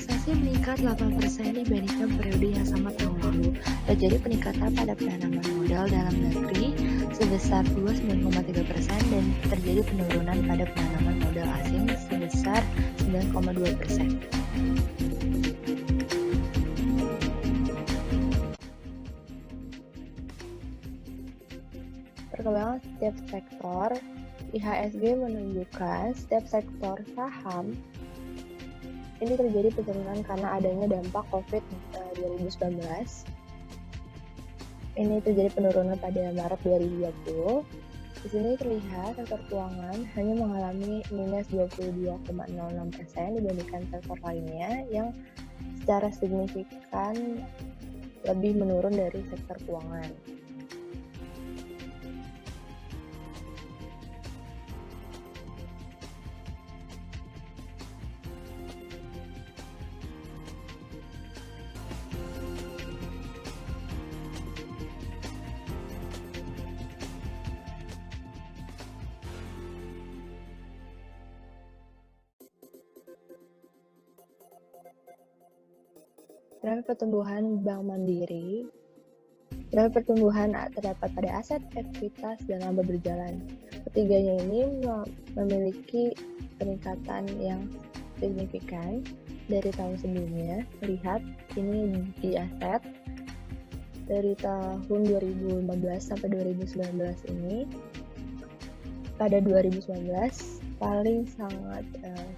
Investasi meningkat 8% dibandingkan periode yang sama tahun lalu. Terjadi peningkatan pada penanaman modal dalam negeri sebesar 29,3% dan terjadi penurunan pada penanaman modal asing sebesar 9,2%. Perkembangan setiap sektor, IHSG menunjukkan setiap sektor saham ini terjadi penurunan karena adanya dampak COVID-2019. Ini terjadi penurunan pada Maret 2020. Di sini terlihat sektor keuangan hanya mengalami minus 22,06% dibandingkan sektor lainnya yang secara signifikan lebih menurun dari sektor keuangan. Grafik pertumbuhan Bank Mandiri. Grafik pertumbuhan terdapat pada aset, ekuitas, dan laba berjalan. Ketiganya ini memiliki peningkatan yang signifikan dari tahun sebelumnya. Lihat, ini di aset dari tahun 2015 sampai 2019 ini. Pada 2019 paling sangat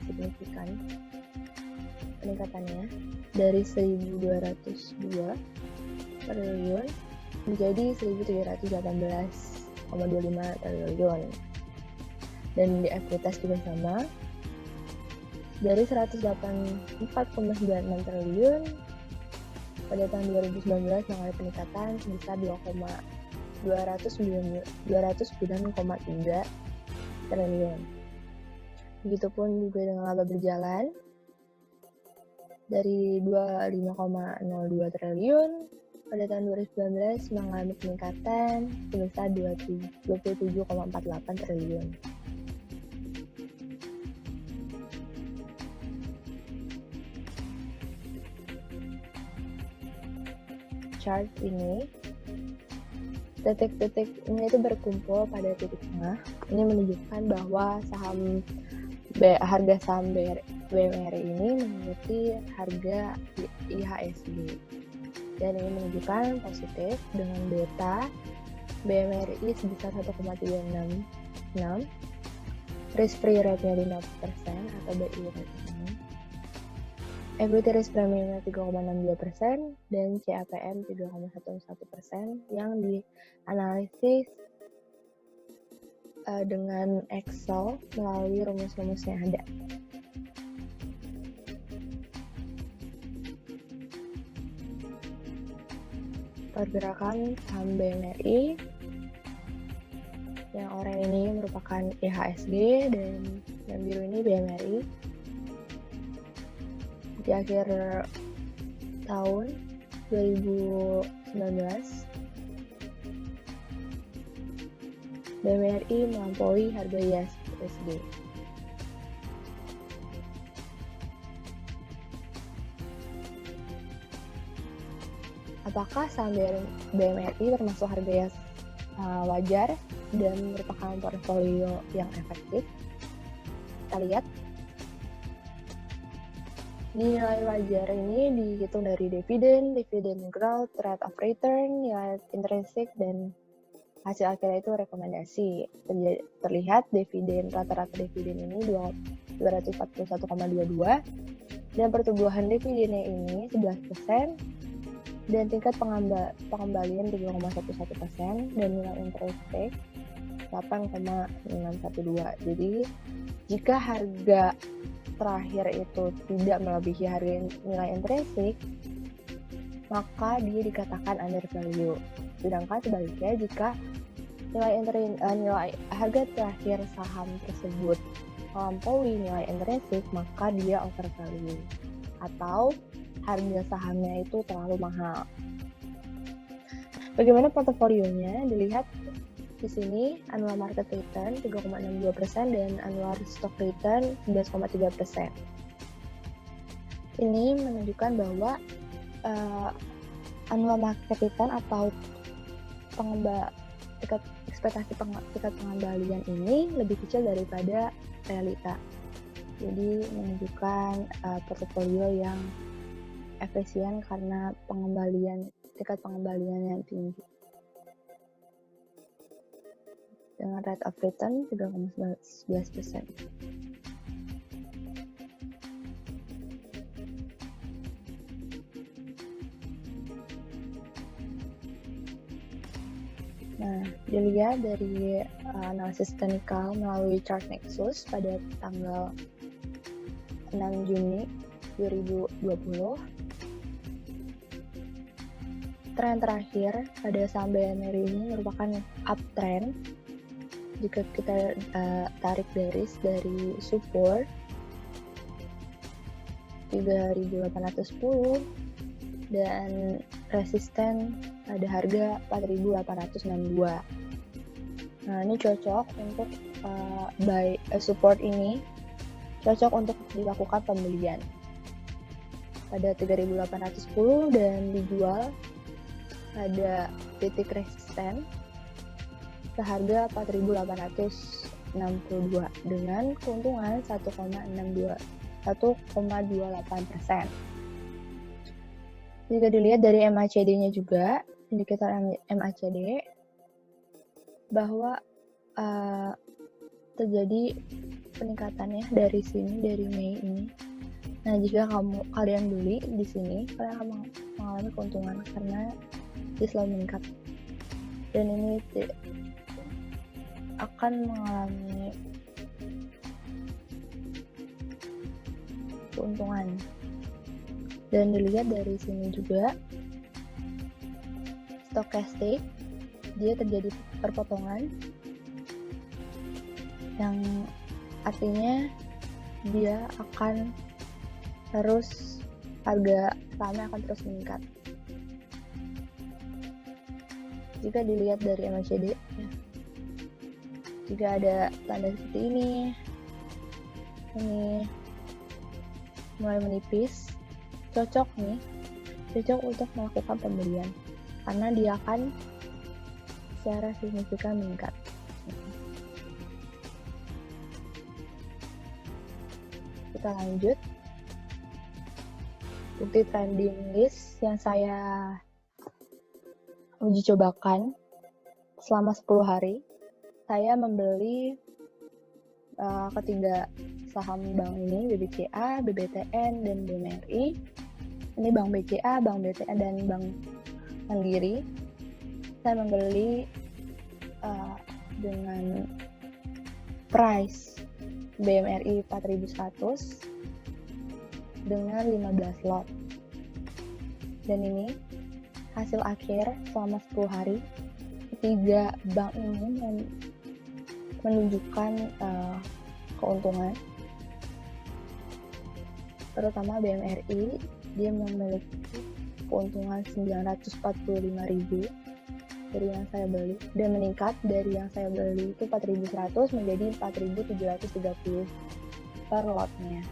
signifikan peningkatannya dari 1.202 triliun menjadi 1.318,25 triliun, dan di ekuitas juga sama dari 184,96 triliun pada tahun 2019 mengalami peningkatan sebesar 209,3 triliun. Begitupun juga dengan laba berjalan dari 25,02 triliun pada tahun 2019 mengalami peningkatan sebesar 27,48 triliun. Chart ini, titik-titik ini itu berkumpul pada titik tengah. Ini menunjukkan bahwa harga saham BMRI ini mengikuti harga IHSG, dan ini menunjukkan positif dengan beta BMRI sebesar 1,366, risk free rate-nya 5% atau BI rate-nya, equity risk premium-nya 3,62% dan CAPM 3,11% yang dianalisis dengan Excel melalui rumus-rumus yang ada. Pergerakan saham BMRI yang oranye ini merupakan IHSG dan yang biru ini BMRI. Di akhir tahun 2019 BMRI melampaui harga IHSG. Apakah saham BMRI termasuk harga yang wajar dan merupakan portofolio yang efektif? Kita lihat. Nilai wajar ini dihitung dari dividen growth, rate of return, nilai intrinsik, dan hasil akhirnya itu rekomendasi. Terlihat rata-rata dividen ini 241,22 dan pertumbuhan dividennya ini 11%. Dan tingkat pengembalian 3,11% dan nilai intrinsik 8,612. Jadi jika harga terakhir itu tidak melebihi harga nilai intrinsik, maka dia dikatakan under value. Sedangkan sebaliknya, jika nilai harga terakhir saham tersebut melampaui nilai intrinsik, maka dia over value atau harga sahamnya itu terlalu mahal. Bagaimana portofolionya? Dilihat di sini, annual market return 3,62% dan annual stock return 11,3%. Ini menunjukkan bahwa annual market return atau tingkat ekspektasi tingkat pengembalian ini lebih kecil daripada realita. Jadi menunjukkan portofolio yang efisien karena tingkat pengembalian yang tinggi. Dengan rate of return 3,11%. Nah, dilihat dari analisis teknikal melalui chart Nexus pada tanggal 6 Juni 2020, tren terakhir pada saham BMRI ini merupakan uptrend. Jika kita tarik garis dari support 3.810 dan resisten pada harga 4.862. Nah, ini cocok untuk support ini cocok untuk dilakukan pembelian pada 3.810 dan dijual pada titik resisten seharga 4.862 dengan keuntungan 1,28%. Jika dilihat dari MACD-nya juga, indikator MACD, bahwa terjadi peningkatannya dari Mei ini. Nah, jika kalian beli di sini, kalian akan mengalami keuntungan karena dia selalu meningkat. Dan ini akan mengalami keuntungan. Dan dilihat dari sini juga, stokastik, dia terjadi perpotongan yang artinya dia akan terus, harga sahamnya akan terus meningkat. Jika dilihat dari MACD, ya, jika ada tanda seperti ini mulai menipis, cocok untuk melakukan pembelian karena dia akan secara signifikan meningkat. Kita lanjut. Bukti trending list yang saya uji cobakan selama 10 hari. Saya membeli ketiga saham bank ini, BBCA, BBTN, dan BMRI. Ini Bank BCA, Bank BTN, dan Bank Mandiri. Saya membeli dengan price BMRI 4.100 dengan 15 lot. Dan ini hasil akhir selama 10 hari. Ketiga bank ini menunjukkan keuntungan, terutama BMRI, dia memiliki keuntungan 945.000 dari yang saya beli, dan meningkat dari yang saya beli itu 4.100 menjadi 4.730 per lotnya.